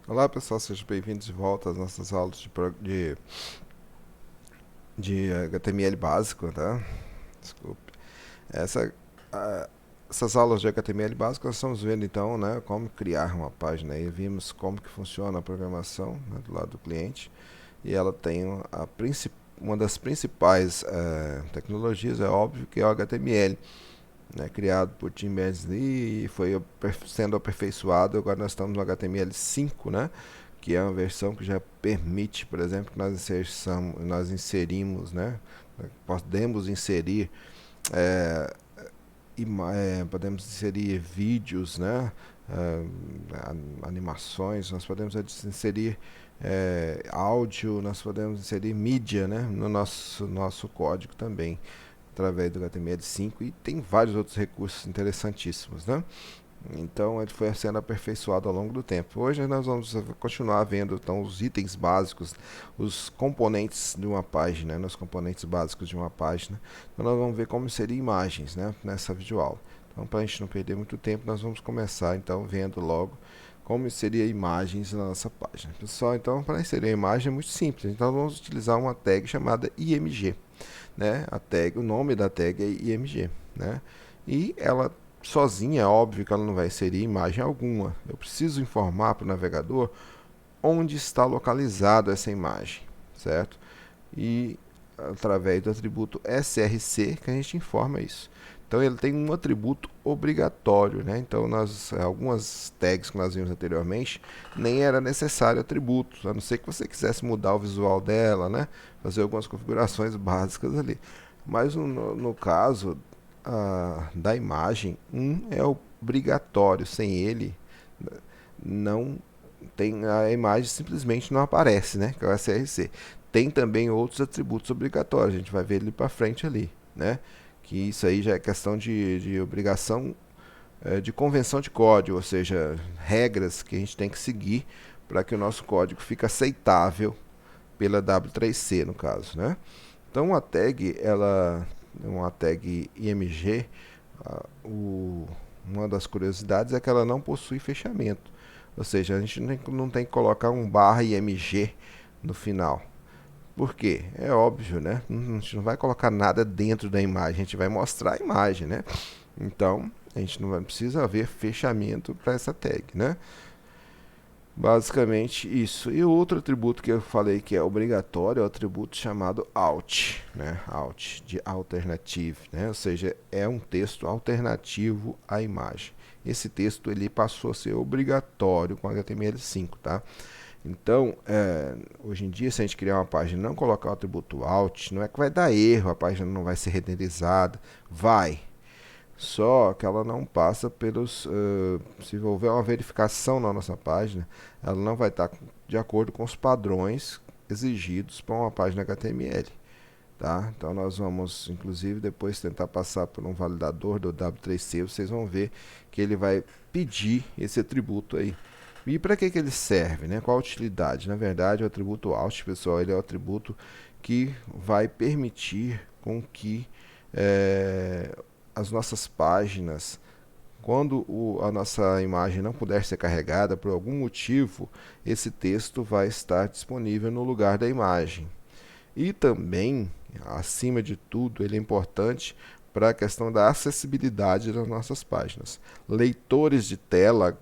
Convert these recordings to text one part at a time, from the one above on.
Olá pessoal, sejam bem-vindos de volta às nossas aulas de HTML básico, tá? Desculpe. Essa, a- Essas aulas de HTML básico nós estamos vendo então, né, como criar uma página aí. Vimos como que funciona a programação, né, do lado do cliente, e ela tem uma das principais tecnologias, é óbvio, que é o HTML, né, criado por Tim Berners-Lee e foi sendo aperfeiçoado. Agora nós estamos no HTML5, né, que é uma versão que já permite, por exemplo, que nós inserimos, né, podemos inserir é, podemos inserir vídeos, né, animações, nós podemos inserir áudio, nós podemos inserir mídia, né, no nosso código também, através do HTML5, e tem vários outros recursos interessantíssimos, né? Então ele foi sendo aperfeiçoado ao longo do tempo. Hoje nós vamos continuar vendo então os itens básicos, os componentes de uma página, né, os componentes básicos de uma página. Então nós vamos ver como seria imagens, né, nessa videoaula. Então, para a gente não perder muito tempo, nós vamos começar então vendo logo como seria imagens na nossa página. Pessoal, então para inserir a imagem é muito simples. Então vamos utilizar uma tag chamada IMG, né? O nome da tag é IMG, né? E ela sozinha, é óbvio que ela não vai inserir imagem alguma. Eu preciso informar para o navegador onde está localizada essa imagem, certo? E através do atributo src que a gente informa isso. Então ele tem um atributo obrigatório, né? Então algumas tags que nós vimos anteriormente nem era necessário atributos, a não ser que você quisesse mudar o visual dela, né? Fazer algumas configurações básicas ali. Mas no caso da imagem, é obrigatório. Sem ele, não tem, a imagem simplesmente não aparece, né? Que é o src. Tem também outros atributos obrigatórios, a gente vai ver ele para frente ali, né? Que isso aí já é questão de obrigação, de convenção de código, ou seja, regras que a gente tem que seguir para que o nosso código fique aceitável pela W3C, no caso, né? Então uma tag IMG, uma das curiosidades é que ela não possui fechamento. Ou seja, a gente não tem que colocar um barra IMG no final. Por quê? É óbvio, né? A gente não vai colocar nada dentro da imagem, a gente vai mostrar a imagem, né? Então, a gente não precisa haver fechamento para essa tag, né? Basicamente isso. E o outro atributo que eu falei que é obrigatório é o atributo chamado alt, né? Alt, de alternative, né? Ou seja, é um texto alternativo à imagem. Esse texto ele passou a ser obrigatório com HTML5, tá? Então, hoje em dia, se a gente criar uma página e não colocar o atributo alt, não é que vai dar erro, a página não vai ser renderizada, vai. Só que ela não passa pelos. Se houver uma verificação na nossa página, ela não vai estar de acordo com os padrões exigidos para uma página HTML. Tá? Então nós vamos, inclusive, depois tentar passar por um validador do W3C, vocês vão ver que ele vai pedir esse atributo aí. E para que ele serve? Né? Qual a utilidade? Na verdade, o atributo alt, pessoal, ele é o atributo que vai permitir com que as nossas páginas, quando a nossa imagem não puder ser carregada por algum motivo, esse texto vai estar disponível no lugar da imagem. E também, acima de tudo, ele é importante para a questão da acessibilidade das nossas páginas. Leitores de tela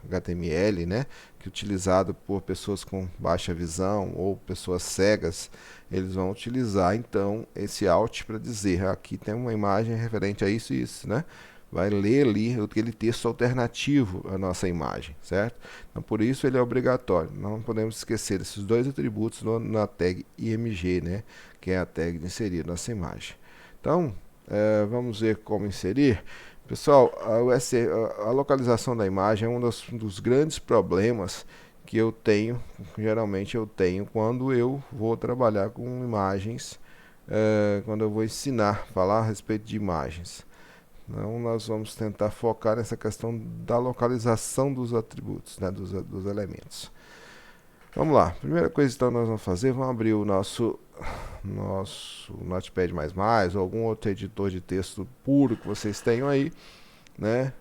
HTML, né, que é utilizado por pessoas com baixa visão ou pessoas cegas, eles vão utilizar então esse alt para dizer aqui tem uma imagem referente a isso e isso, né? Vai ler ali aquele texto alternativo à nossa imagem, certo? Então por isso ele é obrigatório. Não podemos esquecer desses dois atributos na tag IMG, né? Que é a tag de inserir nossa imagem. Então vamos ver como inserir. Pessoal, a localização da imagem é dos grandes problemas que eu tenho, geralmente eu tenho quando eu vou trabalhar com imagens, quando eu vou ensinar, falar a respeito de imagens. Então nós vamos tentar focar nessa questão da localização dos atributos, né, dos elementos. Vamos lá, primeira coisa então nós vamos fazer, vamos abrir o nosso Notepad++, ou algum outro editor de texto puro que vocês tenham aí, né?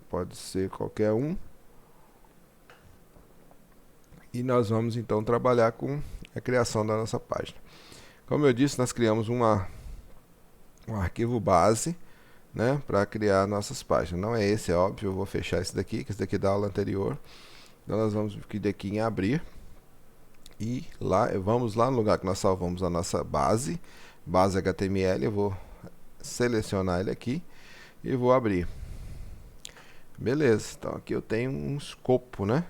Pode ser qualquer um. E nós vamos então trabalhar com a criação da nossa página. Como eu disse, nós criamos um arquivo base, né, para criar nossas páginas. Não é esse, é óbvio, eu vou fechar esse daqui, que esse daqui é da aula anterior. Então nós vamos clicar aqui em abrir e vamos lá no lugar que nós salvamos a nossa base HTML. Eu vou selecionar ele aqui e vou abrir. Beleza, então aqui eu tenho um escopo, né?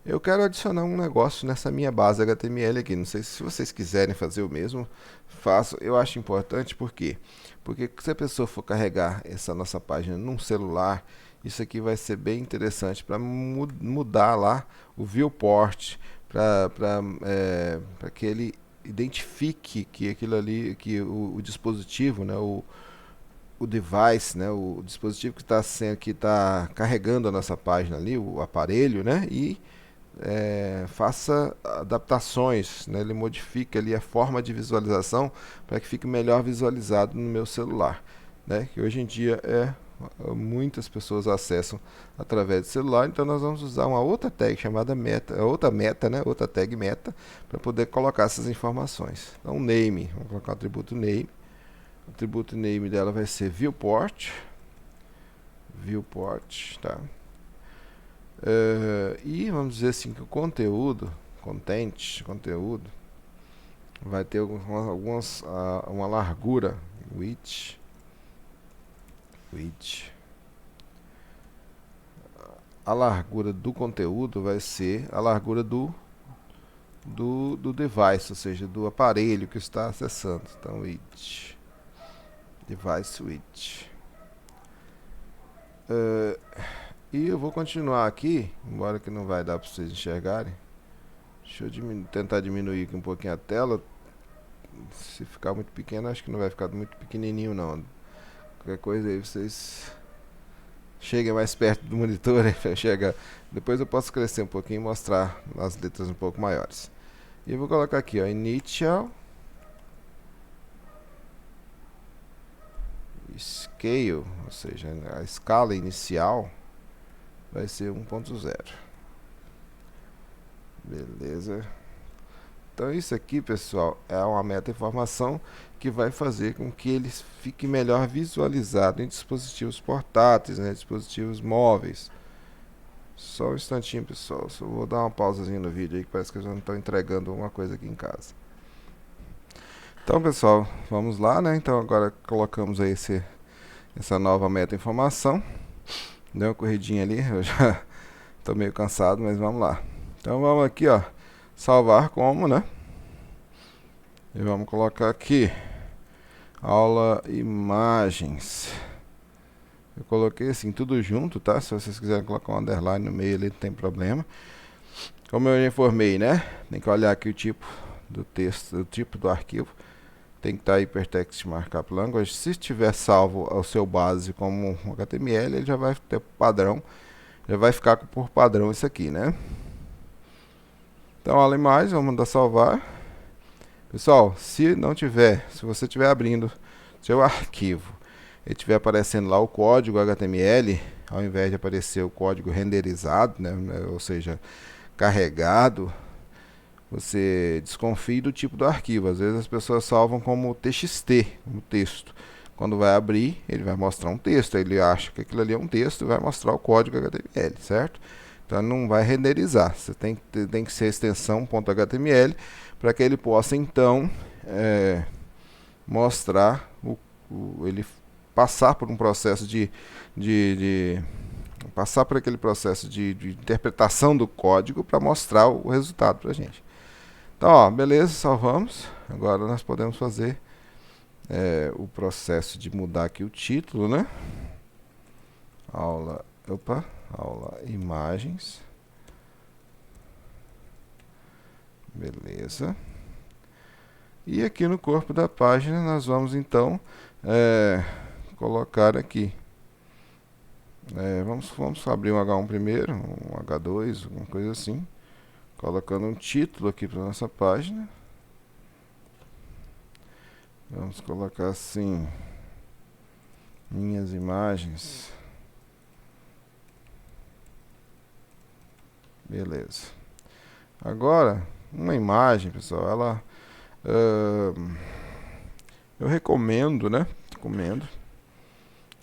Eu quero adicionar um negócio nessa minha base HTML aqui. Não sei se vocês quiserem fazer o mesmo, faço. Eu acho importante, por quê? Porque se a pessoa for carregar essa nossa página num celular, isso aqui vai ser bem interessante para mudar lá o viewport, para que ele identifique que aquilo ali, que o dispositivo, né, o device, né, o dispositivo que está carregando a nossa página ali, o aparelho, né, e faça adaptações, né, ele modifica ali a forma de visualização para que fique melhor visualizado no meu celular, né, que hoje em dia muitas pessoas acessam através do celular. Então nós vamos usar uma outra tag chamada meta, outra tag meta, para poder colocar essas informações. Então name, vamos colocar o atributo name. O atributo name dela vai ser viewport, tá? E vamos dizer assim que o conteúdo vai ter uma largura, width. A largura do conteúdo vai ser a largura do device, ou seja, do aparelho que está acessando. Então, width, device width. E eu vou continuar aqui, embora que não vai dar para vocês enxergarem. Deixa eu tentar diminuir aqui um pouquinho a tela. Se ficar muito pequeno, acho que não vai ficar muito pequenininho não. Qualquer coisa aí vocês cheguem mais perto do monitor. Depois eu posso crescer um pouquinho e mostrar as letras um pouco maiores. E eu vou colocar aqui, ó, initial scale, ou seja, a escala inicial vai ser 1.0. Beleza. Então isso aqui, pessoal, é uma meta-informação que vai fazer com que ele fique melhor visualizado em dispositivos portáteis, né, dispositivos móveis. Só um instantinho, pessoal, só vou dar uma pausazinha no vídeo aí, que parece que eu já não estou entregando alguma coisa aqui em casa. Então, pessoal, vamos lá, né? Então agora colocamos aí essa nova meta-informação. Deu uma corridinha ali, eu já estou meio cansado, mas vamos lá. Então vamos aqui, ó, salvar como, né? E vamos colocar aqui aula imagens. Eu coloquei assim tudo junto, tá? Se vocês quiserem colocar um underline no meio ali, não tem problema. Como eu já informei, né? Tem que olhar aqui o tipo do texto, o tipo do arquivo. Tem que estar Hypertext Markup Language. Se estiver salvo ao seu base como um HTML, ele já vai ter padrão. Já vai ficar por padrão isso aqui, né? Então, aula imagens, vamos mandar salvar. Pessoal, se você estiver abrindo seu arquivo e estiver aparecendo lá o código HTML, ao invés de aparecer o código renderizado, né, ou seja, carregado, você desconfie do tipo do arquivo. Às vezes as pessoas salvam como TXT, como texto. Quando vai abrir, ele vai mostrar um texto, ele acha que aquilo ali é um texto e vai mostrar o código HTML, certo? Então não vai renderizar, você tem que ser extensão .html para que ele possa então mostrar, ele passar por um processo passar por aquele processo de interpretação do código para mostrar o resultado para a gente. Então, ó, beleza, salvamos. Agora nós podemos fazer o processo de mudar aqui o título, né? Aula imagens. Beleza. E aqui no corpo da página nós vamos então colocar aqui. Vamos abrir um H1 primeiro, um H2, alguma coisa assim. Colocando um título aqui para nossa página. Vamos colocar assim: minhas imagens. Beleza. Agora, uma imagem, pessoal, ela eu recomendo, né? Recomendo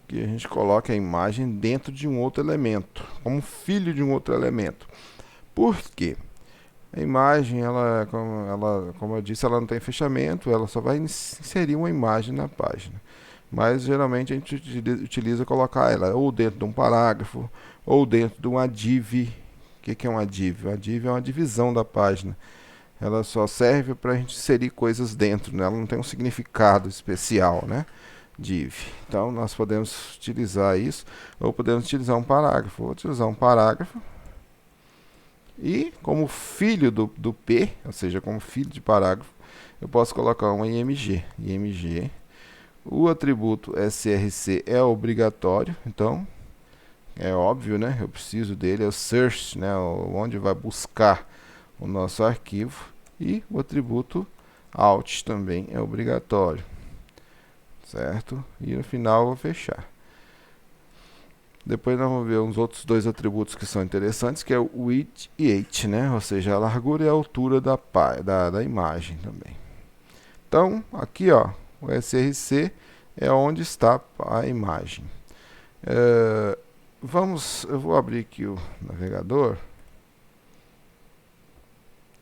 que a gente coloque a imagem dentro de um outro elemento, como filho de um outro elemento. Por quê? A imagem, como eu disse, ela não tem fechamento, ela só vai inserir uma imagem na página. Mas geralmente a gente utiliza colocar ela ou dentro de um parágrafo ou dentro de uma div. O que é uma div? Uma div é uma divisão da página. Ela só serve para a gente inserir coisas dentro, né? Ela não tem um significado especial, né? Div. Então nós podemos utilizar isso ou podemos utilizar um parágrafo. Vou utilizar um parágrafo e como filho do P, ou seja, como filho de parágrafo, eu posso colocar um img. O atributo src é obrigatório, então é óbvio, né? Eu preciso dele, é o search, né? Onde vai buscar o nosso arquivo. E o atributo alt também é obrigatório, certo? E no final eu vou fechar. Depois nós vamos ver uns outros dois atributos que são interessantes, que é o width e height, né? Ou seja, a largura e a altura da imagem também. Então, aqui, ó, o src é onde está a imagem. Eu vou abrir aqui o navegador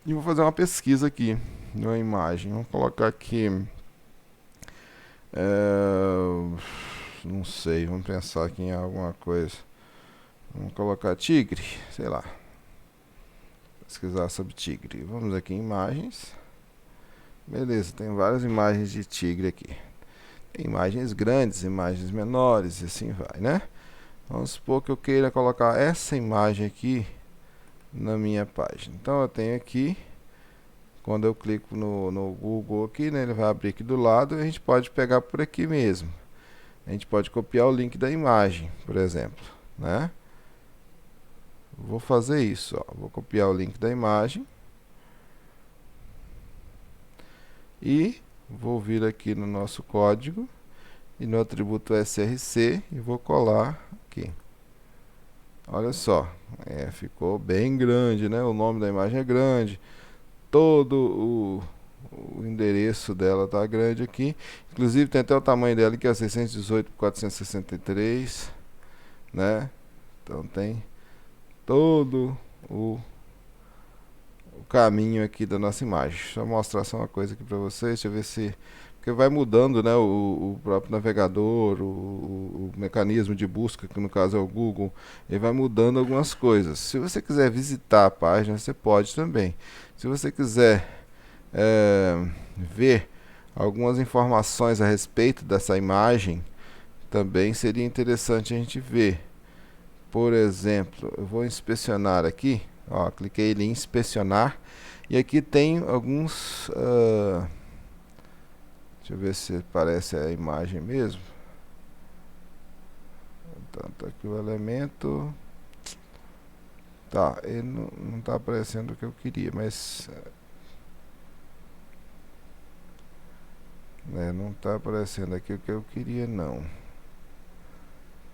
e vou fazer uma pesquisa aqui na imagem. Vamos colocar aqui, não sei, vamos pensar aqui em alguma coisa. Vamos colocar tigre, sei lá. Pesquisar sobre tigre. Vamos aqui em imagens. Beleza, tem várias imagens de tigre aqui. Tem imagens grandes, imagens menores e assim vai, né? Vamos supor que eu queira colocar essa imagem aqui na minha página. Então eu tenho aqui, quando eu clico no Google aqui, né, ele vai abrir aqui do lado e a gente pode pegar por aqui mesmo. A gente pode copiar o link da imagem, por exemplo, né? Vou fazer isso, ó. Vou copiar o link da imagem e vou vir aqui no nosso código e no atributo src e vou colar aqui. Olha só, ficou bem grande, né? O nome da imagem é grande, todo o endereço dela tá grande aqui. Inclusive tem até o tamanho dela que é 618 por 463, né? Então tem todo o caminho aqui da nossa imagem. Deixa eu mostrar só uma coisa aqui para vocês, deixa eu ver se... Porque vai mudando, né, o próprio navegador, o mecanismo de busca, que no caso é o Google, ele vai mudando algumas coisas. Se você quiser visitar a página, você pode também. Se você quiser ver algumas informações a respeito dessa imagem, também seria interessante a gente ver. Por exemplo, eu vou inspecionar aqui, ó, cliquei em inspecionar e aqui tem alguns, deixa eu ver se parece a imagem mesmo. Tanto aqui o elemento, tá, ele não está aparecendo o que eu queria, mas não está aparecendo aqui o que eu queria não.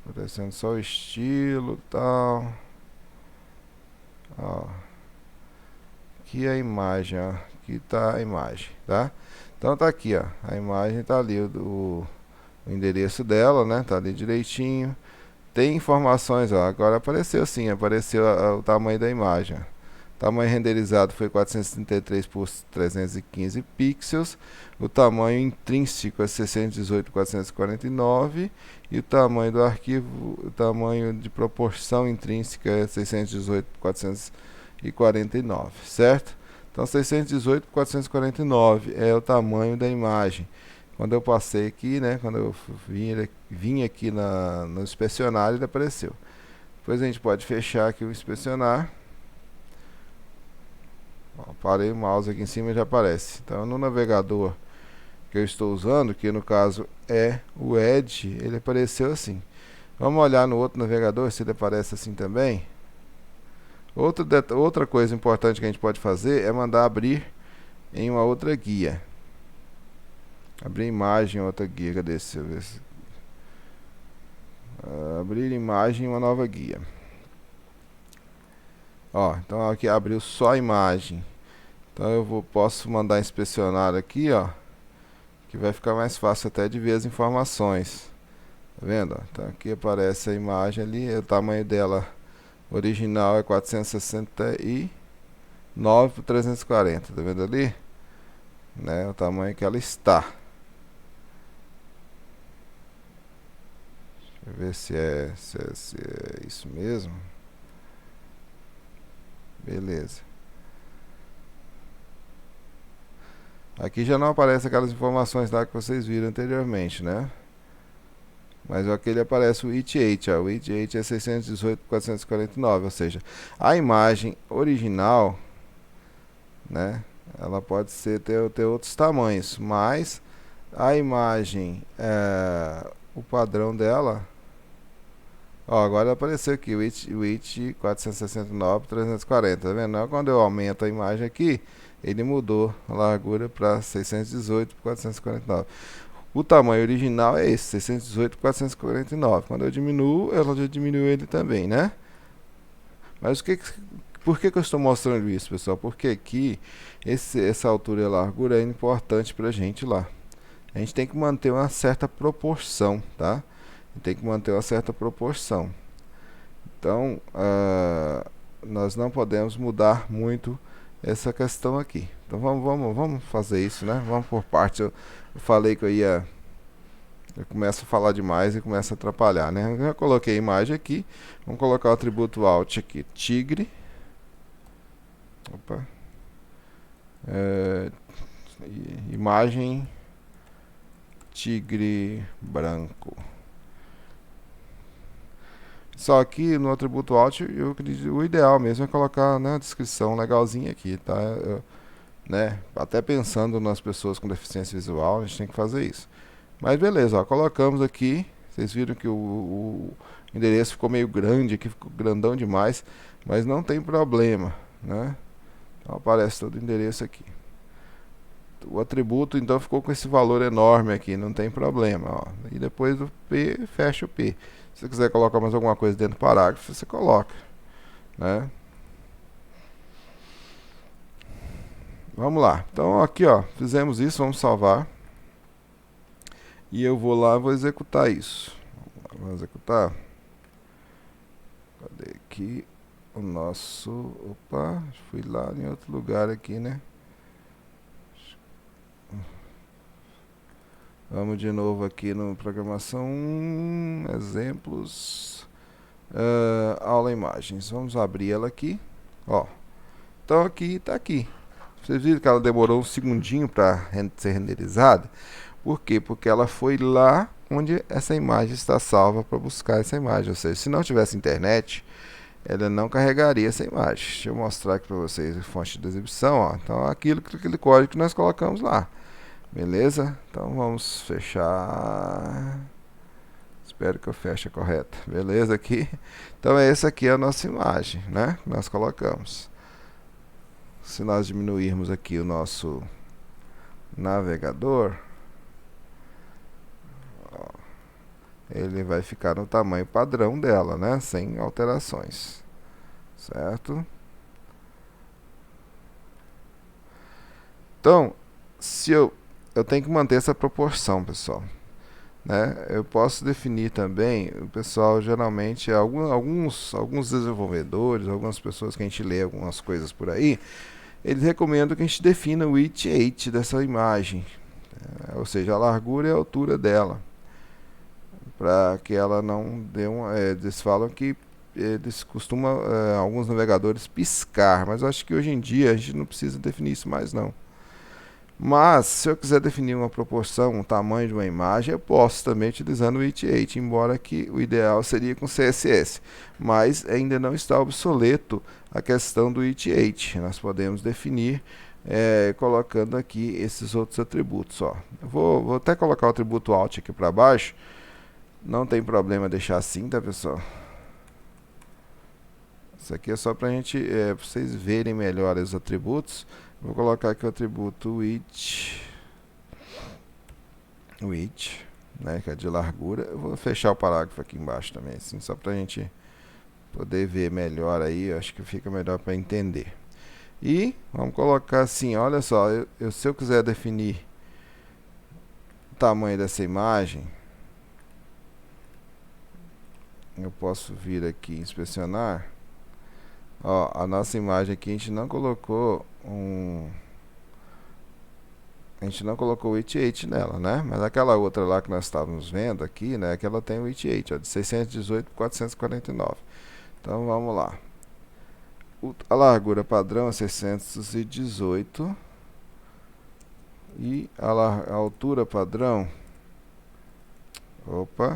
Aparecendo só o estilo e tal. Ó, aqui a imagem, ó. Aqui tá a imagem, tá? Então tá aqui, ó. A imagem tá ali, o endereço dela, né? Tá ali direitinho. Tem informações, ó. Agora apareceu sim, apareceu o tamanho da imagem. O tamanho renderizado foi 433 por 315 pixels. O tamanho intrínseco é 618 por 449. E o tamanho do arquivo, o tamanho de proporção intrínseca é 618 por 449, certo? Então 618 por 449 é o tamanho da imagem. Quando eu passei aqui, né, quando eu vim aqui no inspecionar, ele apareceu. Depois a gente pode fechar aqui o inspecionar. Ó, parei o mouse aqui em cima e já aparece. Então no navegador que eu estou usando, que no caso é o Edge, ele apareceu assim. Vamos olhar no outro navegador se ele aparece assim também. Outra coisa importante que a gente pode fazer é mandar abrir em uma outra guia. Abrir imagem em outra guia. Cadê? Deixa eu ver se... abrir imagem em uma nova guia. Ó, então aqui abriu só a imagem. Então posso mandar inspecionar aqui, ó, que vai ficar mais fácil até de ver as informações. Tá vendo? Então aqui aparece a imagem ali, o tamanho dela original é 469 por 340, tá vendo ali? Né, o tamanho que ela está. Deixa eu ver se é isso mesmo. Beleza. Aqui já não aparece aquelas informações lá que vocês viram anteriormente, né? Mas aqui ele aparece o ETH, ó. O ETH é 618 por 449, ou seja, a imagem original, né? Ela pode ter outros tamanhos, mas a imagem, o padrão dela, ó, agora apareceu aqui o ETH 469 por 340, tá vendo? Quando eu aumento a imagem aqui, ele mudou a largura para 618 por 449. O tamanho original é esse, 618 por 449. Quando eu diminuo, ela já diminuiu ele também, né? Mas por que eu estou mostrando isso, pessoal? Porque aqui, essa altura e a largura é importante para a gente lá. A gente tem que manter uma certa proporção, tá? Tem que manter uma certa proporção. Então, nós não podemos mudar muito essa questão aqui. Então vamos fazer isso, né? Vamos por partes. Eu falei que eu começo a falar demais e começa a atrapalhar, né? Eu já coloquei a imagem aqui. Vamos colocar o atributo alt aqui, tigre. Opa. Imagem tigre branco. Só que no atributo alt, eu acredito, o ideal mesmo é colocar, né, a descrição legalzinha aqui, tá? Né? Até pensando nas pessoas com deficiência visual, a gente tem que fazer isso. Mas beleza, ó, colocamos aqui. Vocês viram que o endereço ficou meio grande aqui, ficou grandão demais, mas não tem problema, né? Então aparece todo o endereço aqui. O atributo então ficou com esse valor enorme aqui, não tem problema, ó. E depois do P, fecha o P. Se você quiser colocar mais alguma coisa dentro do parágrafo, você coloca, né? Vamos lá. Então aqui, ó, fizemos isso, vamos salvar. E eu vou lá, vou executar isso. Vamos executar. Cadê aqui o nosso... Opa, fui lá em outro lugar aqui, né? Vamos de novo aqui no programação, exemplos, aula imagens. Vamos abrir ela aqui, ó. Então aqui está aqui. Vocês viram que ela demorou um segundinho para ser renderizada? Por quê? Porque ela foi lá onde essa imagem está salva para buscar essa imagem. Ou seja, se não tivesse internet, ela não carregaria essa imagem. Deixa eu mostrar aqui para vocês a fonte de exibição, ó. Então aquele código que nós colocamos lá. Beleza? Então vamos fechar. Espero que eu feche correto. Beleza aqui? Então essa aqui é a nossa imagem, né? Que nós colocamos. Se nós diminuirmos aqui o nosso navegador, ó, ele vai ficar no tamanho padrão dela, né? Sem alterações. Certo? Então, se eu tenho que manter essa proporção, pessoal, né? Eu posso definir também, o pessoal geralmente, alguns desenvolvedores, algumas pessoas que a gente lê algumas coisas por aí, eles recomendam que a gente defina o ETH dessa imagem, ou seja, a largura e a altura dela, para que ela não dê eles falam que eles costumam, alguns navegadores, piscar, mas eu acho que hoje em dia a gente não precisa definir isso mais não. Mas, se eu quiser definir uma proporção, um tamanho de uma imagem, eu posso também utilizando o ETH, embora que o ideal seria com CSS. Mas ainda não está obsoleto a questão do ETH. Nós podemos definir colocando aqui esses outros atributos. Ó. Eu vou até colocar o atributo alt aqui para baixo. Não tem problema deixar assim, tá, pessoal? Isso aqui é só para vocês verem melhor os atributos. Vou colocar aqui o atributo width, né, que é de largura. Eu vou fechar o parágrafo aqui embaixo também, assim, só para a gente poder ver melhor aí, acho que fica melhor para entender. E vamos colocar assim, olha só, se eu quiser definir o tamanho dessa imagem, eu posso vir aqui e inspecionar. Ó, a nossa imagem aqui a gente não colocou o width nela, né? Mas aquela outra lá que nós estávamos vendo aqui, né, que ela tem o width, ó, de 618 por 449. Então vamos lá. A largura padrão é 618 e a altura padrão, 8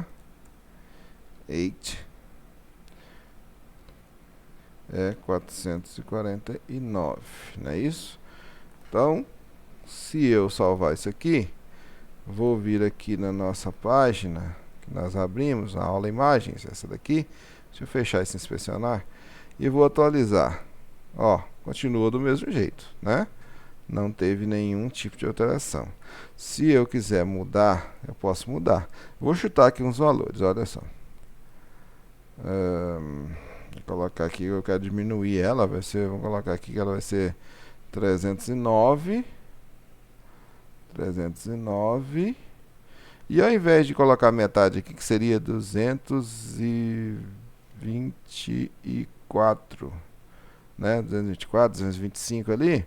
é 449, não é isso? Então, se eu salvar isso aqui, vou vir aqui na nossa página que nós abrimos, a aula imagens, essa daqui. Deixa eu fechar esse inspecionar e vou atualizar. Ó, continua do mesmo jeito, né? Não teve nenhum tipo de alteração. Se eu quiser mudar, eu posso mudar. Vou chutar aqui uns valores, olha só. Vou colocar aqui, eu quero diminuir ela, vou colocar aqui que ela vai ser 309. E ao invés de colocar metade aqui, que seria 224, né? 224, 225 ali,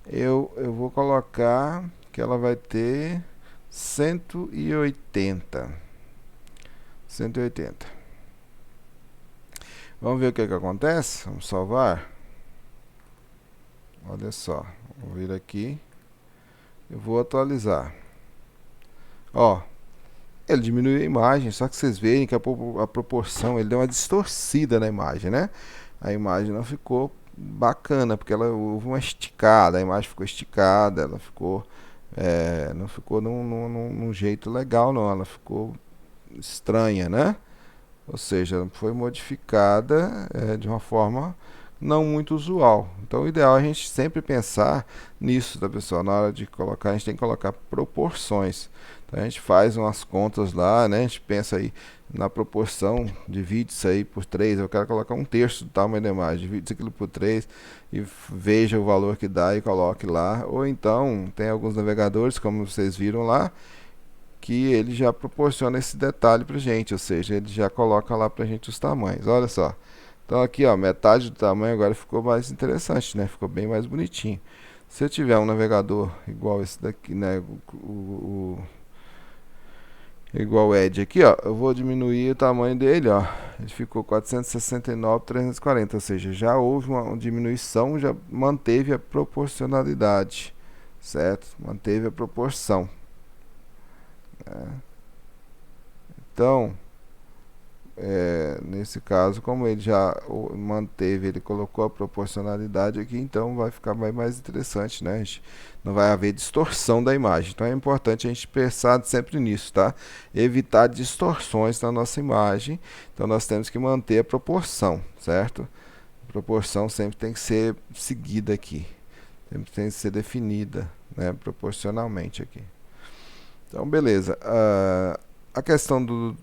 eu vou colocar que ela vai ter 180. Vamos ver o que acontece? Vamos salvar. Olha só, vou vir aqui, eu vou atualizar. Ó, ele diminuiu a imagem, só que vocês veem que a proporção, ele deu uma distorcida na imagem, né? A imagem não ficou bacana, porque houve uma esticada, a imagem ficou esticada, ela ficou, não ficou num jeito legal, não, ela ficou estranha, né? Ou seja, foi modificada de uma forma não muito usual. Então, o ideal é a gente sempre pensar nisso, tá, pessoal? Na hora de colocar, a gente tem que colocar proporções. Então, a gente faz umas contas lá, né? A gente pensa aí na proporção, divide isso aí por 3. Eu quero colocar 1/3 do tamanho da imagem, divide aquilo por 3 e veja o valor que dá e coloque lá. Ou então, tem alguns navegadores, como vocês viram lá, que ele já proporciona esse detalhe pra gente, ou seja, ele já coloca lá pra gente os tamanhos. Olha só. Então aqui, ó, metade do tamanho agora ficou mais interessante, né? Ficou bem mais bonitinho. Se eu tiver um navegador igual esse daqui, né, igual o Edge aqui, ó, eu vou diminuir o tamanho dele, ó. Ele ficou 469/340, ou seja, já houve uma diminuição, já manteve a proporcionalidade, certo? Manteve a proporção. Então, nesse caso, como ele já manteve, ele colocou a proporcionalidade aqui, então vai ficar mais interessante, né? Não vai haver distorção da imagem. Então é importante a gente pensar sempre nisso, tá? Evitar distorções na nossa imagem. Então nós temos que manter a proporção, certo? A proporção sempre tem que ser seguida aqui. Sempre tem que ser definida, né? Proporcionalmente aqui. Então, beleza. A questão do...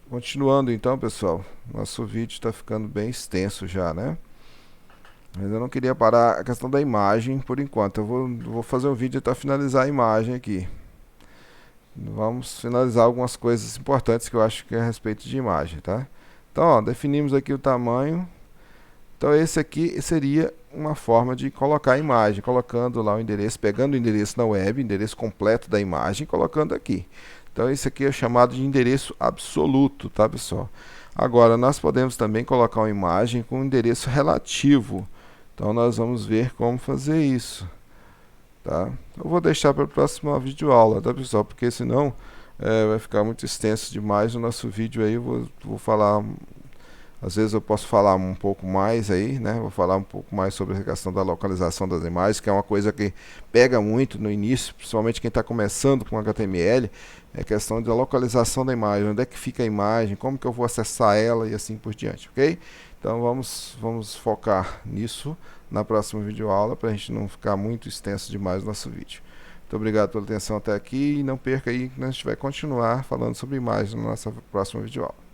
Continuando então, pessoal, nosso vídeo está ficando bem extenso já, né? Mas eu não queria parar a questão da imagem por enquanto. Eu vou fazer um vídeo até finalizar a imagem aqui. Vamos finalizar algumas coisas importantes que eu acho que é a respeito de imagem, tá? Então, ó, definimos aqui o tamanho. Então, esse aqui seria uma forma de colocar a imagem, colocando lá o endereço, pegando o endereço na web, endereço completo da imagem, colocando aqui. Então, esse aqui é chamado de endereço absoluto, tá, pessoal? Agora, nós podemos também colocar uma imagem com um endereço relativo. Então, nós vamos ver como fazer isso, tá? Eu vou deixar para a próxima videoaula, tá, pessoal? Porque senão vai ficar muito extenso demais o nosso vídeo aí. Eu vou falar... Às vezes eu posso falar um pouco mais aí, né? Vou falar um pouco mais sobre a questão da localização das imagens, que é uma coisa que pega muito no início, principalmente quem está começando com HTML, é a questão da localização da imagem, onde é que fica a imagem, como que eu vou acessar ela e assim por diante, ok? Então vamos focar nisso na próxima videoaula, para a gente não ficar muito extenso demais o nosso vídeo. Muito obrigado pela atenção até aqui e não perca aí que a gente vai continuar falando sobre imagens na nossa próxima videoaula.